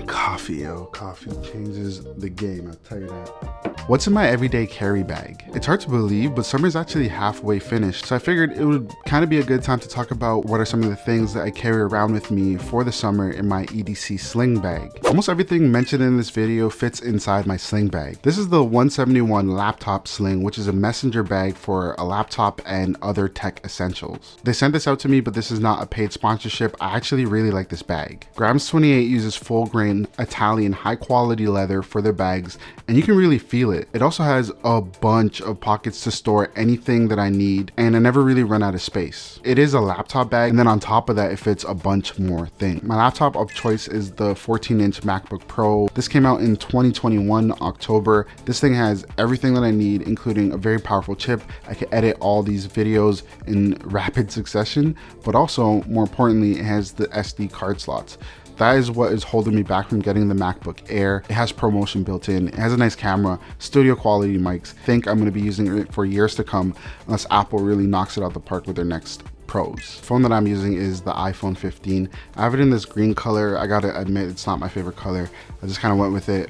Coffee, yo. Coffee changes the game, I'll tell you that. What's in my everyday carry bag? It's hard to believe, but summer's actually halfway finished, so I figured it would kind of be a good time to talk about what are some of the things that I carry around with me for the summer in my EDC sling bag. Almost everything mentioned in this video fits inside my sling bag. This is the 171 laptop sling, which is a messenger bag for a laptop and other tech essentials. They sent this out to me, but this is not a paid sponsorship. I actually really like this bag. Grams 28 uses full grain Italian high quality leather for their bags, and you can really feel it. It also has a bunch of pockets to store anything that I need, and I never really run out of space. It is a laptop bag, and then on top of that, it fits a bunch more things. My laptop of choice is the 14-inch MacBook Pro. This came out in 2021, October. This thing has everything that I need, including a very powerful chip. I can edit all these videos in rapid succession, but also, more importantly, it has the SD card slots. That is what is holding me back from getting the MacBook Air. It has ProMotion built in, it has a nice camera, studio quality mics. I think I'm gonna be using it for years to come unless Apple really knocks it out the park with their next Pros. The phone that I'm using is the iPhone 15. I have it in this green color. I gotta admit, it's not my favorite color. I just kind of went with it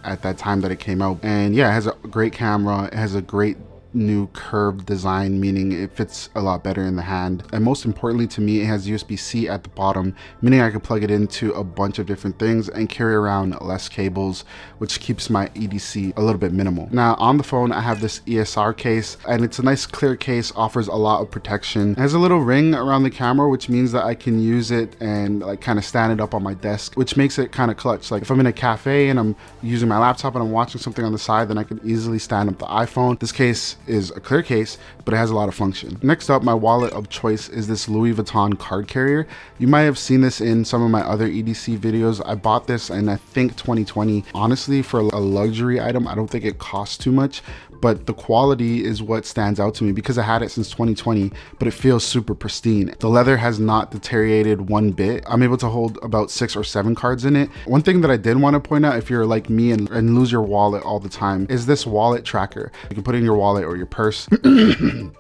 at that time that it came out. And yeah, it has a great camera. It has a great new curved design, meaning it fits a lot better in the hand, and most importantly to me, it has USB-C at the bottom, meaning I can plug it into a bunch of different things and carry around less cables, which keeps my EDC a little bit minimal. Now on the phone I have this ESR case, and it's a nice clear case, offers a lot of protection. It has a little ring around the camera, which means that I can use it and like kind of stand it up on my desk, which makes it kind of clutch. Like if I'm in a cafe and I'm using my laptop and I'm watching something on the side, then I can easily stand up the iPhone. This case is a clear case, but it has a lot of function. Next up, my wallet of choice is this Louis Vuitton card carrier. You might have seen this in some of my other EDC videos. I bought this in I think 2020. Honestly, for a luxury item, I don't think it costs too much, but the quality is what stands out to me because I had it since 2020, but it feels super pristine. The leather has not deteriorated one bit. I'm able to hold about 6 or 7 cards in it. One thing that I did want to point out, if you're like me and lose your wallet all the time, is this wallet tracker. You can put it in your wallet or your purse.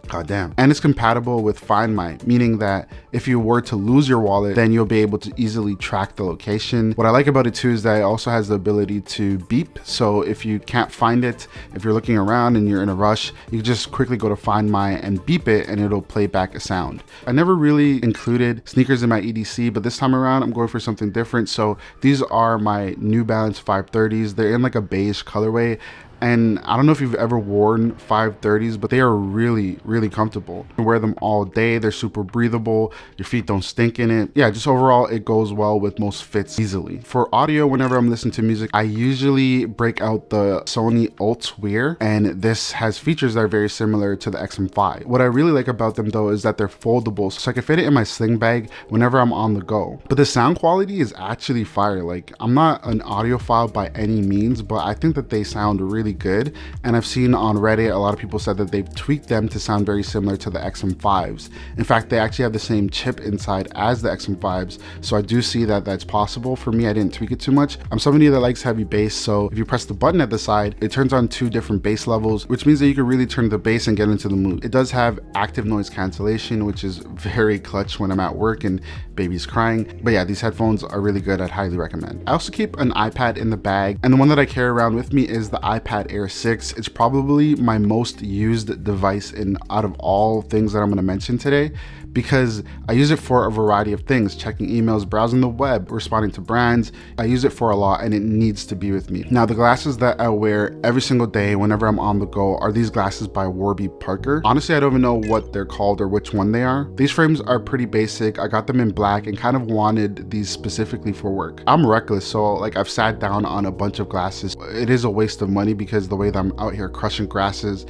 God damn. And it's compatible with Find My, meaning that if you were to lose your wallet, then you'll be able to easily track the location. What I like about it too is that it also has the ability to beep. So if you can't find it, if you're looking around and you're in a rush, you can just quickly go to Find My and beep it and it'll play back a sound. I never really included sneakers in my EDC, but this time around I'm going for something different. So these are my New Balance 530s. They're in like a beige colorway. And I don't know if you've ever worn 530s, but they are really, really comfortable. You can wear them all day. They're super breathable. Your feet don't stink in it. Yeah, just overall, it goes well with most fits easily. For audio, whenever I'm listening to music, I usually break out the Sony Eyewear, and this has features that are very similar to the XM5. What I really like about them though is that they're foldable, so I can fit it in my sling bag whenever I'm on the go. But the sound quality is actually fire. Like, I'm not an audiophile by any means, but I think that they sound really good, and I've seen on Reddit a lot of people said that they've tweaked them to sound very similar to the XM5s. In fact, they actually have the same chip inside as the XM5s, so I do see that that's possible. For me, I didn't tweak it too much. I'm somebody that likes heavy bass, so if you press the button at the side, it turns on 2 different bass levels, which means that you can really turn the bass and get into the mood. It does have active noise cancellation, which is very clutch when I'm at work and baby's crying. But yeah, these headphones are really good. I'd highly recommend. I also keep an iPad in the bag, and the one that I carry around with me is the iPad Air 6. It's probably my most used device out of all things that I'm going to mention today, because I use it for a variety of things: checking emails, browsing the web, responding to brands. I use it for a lot, and it needs to be with me. Now, the glasses that I wear every single day whenever I'm on the go are these glasses by Warby Parker. Honestly, I don't even know what they're called or which one they are. These frames are pretty basic. I got them in black and kind of wanted these specifically for work. I'm reckless, so like I've sat down on a bunch of glasses. It is a waste of money because the way that I'm out here crushing glasses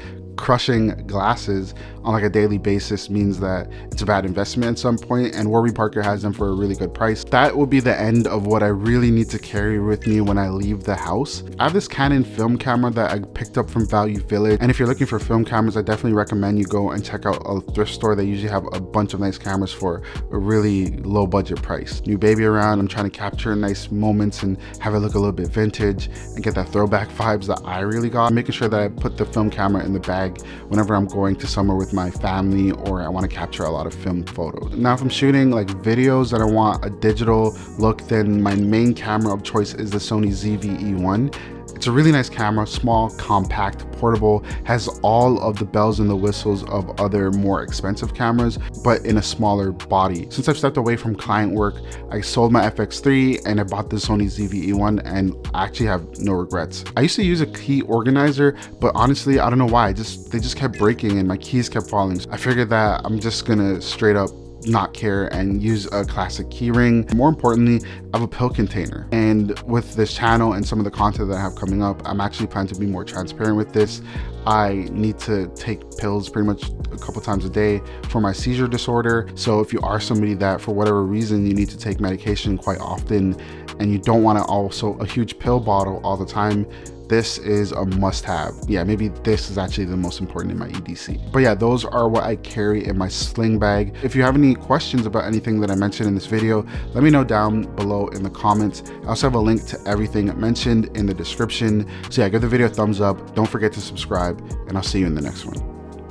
on like a daily basis means that it's a bad investment at some point, and Warby Parker has them for a really good price. That will be the end of what I really need to carry with me when I leave the house. I have this Canon film camera that I picked up from Value Village, and if you're looking for film cameras, I definitely recommend you go and check out a thrift store. They usually have a bunch of nice cameras for a really low budget price. New baby around, I'm trying to capture nice moments and have it look a little bit vintage and get that throwback vibes that I really got. I'm making sure that I put the film camera in the bag bag whenever I'm going to somewhere with my family or I want to capture a lot of film photos. Now, if I'm shooting like videos that I want a digital look, then my main camera of choice is the Sony ZV-E1. It's a really nice camera, small, compact, portable, has all of the bells and the whistles of other more expensive cameras, but in a smaller body. Since I've stepped away from client work, I sold my FX3 and I bought the Sony ZV-E1, and I actually have no regrets. I used to use a key organizer, but honestly, I don't know why. They just kept breaking and my keys kept falling. So I figured that I'm just gonna straight up not care and use a classic key ring. More importantly, I have a pill container, and with this channel and some of the content that I have coming up, I'm actually planning to be more transparent with this. I need to take pills pretty much a couple times a day for my seizure disorder. So if you are somebody that for whatever reason you need to take medication quite often and you don't want to also a huge pill bottle all the time, this is a must-have. Yeah, maybe this is actually the most important in my EDC. But yeah, those are what I carry in my sling bag. If you have any questions about anything that I mentioned in this video, let me know down below in the comments. I also have a link to everything mentioned in the description. So yeah, give the video a thumbs up. Don't forget to subscribe, and I'll see you in the next one.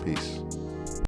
Peace.